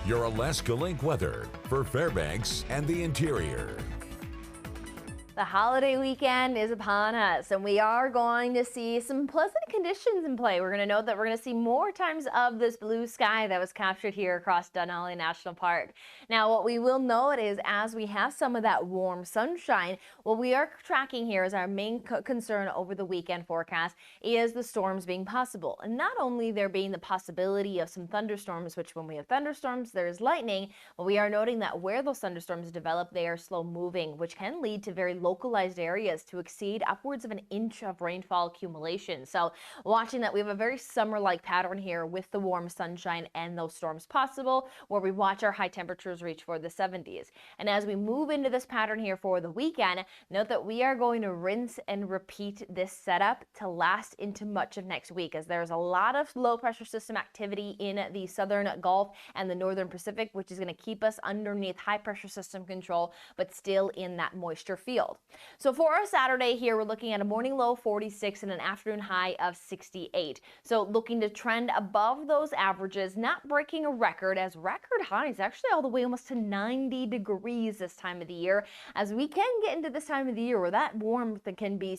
your Alaska Link weather for Fairbanks and the interior. The holiday weekend is upon us, and we are going to see some pleasant conditions in play. We're going to know that we're going to see more times of this blue sky that was captured here across Denali National Park. Now, what we will note is as we have some of that warm sunshine, what we are tracking here as our main concern over the weekend forecast is the storms being possible. And not only there being the possibility of some thunderstorms, which when we have thunderstorms, there is lightning, but we are noting that where those thunderstorms develop, they are slow moving, which can lead to very localized areas to exceed upwards of an inch of rainfall accumulation. So watching that, we have a very summer-like pattern here with the warm sunshine and those storms possible, where we watch our high temperatures reach for the 70s. And as we move into this pattern here for the weekend, note that we are going to rinse and repeat this setup to last into much of next week, as there's a lot of low pressure system activity in the southern Gulf and the northern Pacific, which is going to keep us underneath high pressure system control, but still in that moisture field. So for our Saturday here, we're looking at a morning low 46 and an afternoon high of 68. So looking to trend above those averages, not breaking a record, as record highs actually all the way almost to 90 degrees this time of the year, as we can get into this time of the year where that warmth can be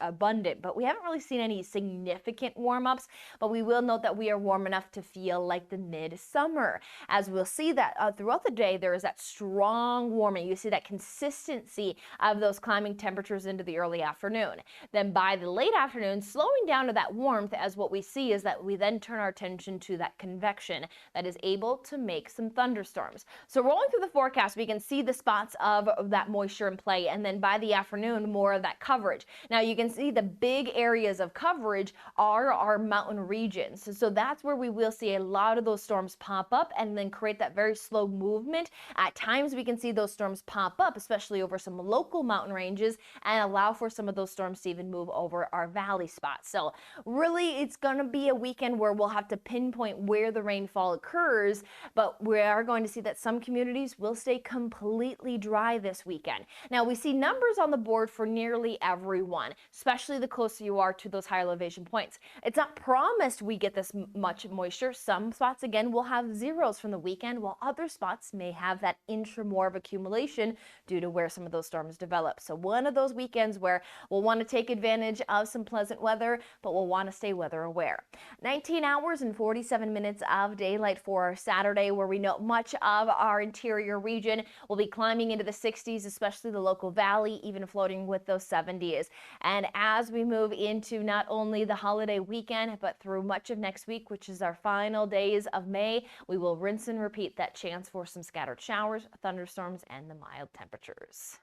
abundant, but we haven't really seen any significant warm-ups. But we will note that we are warm enough to feel like the mid-summer, as we'll see that throughout the day there is that strong warming. You see that consistency of those climbing temperatures into the early afternoon. Then by the late afternoon, slowing down to that warmth, as what we see is that we then turn our attention to that convection that is able to make some thunderstorms. So rolling through the forecast, we can see the spots of that moisture in play, and then by the afternoon, more of that coverage. Now you can see the big areas of coverage are our mountain regions. So that's where we will see a lot of those storms pop up and then create that very slow movement. At times we can see those storms pop up, especially over some local mountain ranges, and allow for some of those storms to even move over our valley spots. So really, it's going to be a weekend where we'll have to pinpoint where the rainfall occurs, but we are going to see that some communities will stay completely dry this weekend. Now, we see numbers on the board for nearly everyone, especially the closer you are to those higher elevation points. It's not promised we get this much moisture. Some spots, again, will have zeros from the weekend, while other spots may have that inch or more of accumulation due to where some of those storms develop. So one of those weekends where we'll want to take advantage of some pleasant weather, but we'll want to stay weather aware. 19 hours and 47 minutes of daylight for our Saturday, where we know much of our interior region will be climbing into the 60s, especially the local valley, even floating with those 70s. And as we move into not only the holiday weekend, but through much of next week, which is our final days of May, we will rinse and repeat that chance for some scattered showers, thunderstorms, and the mild temperatures.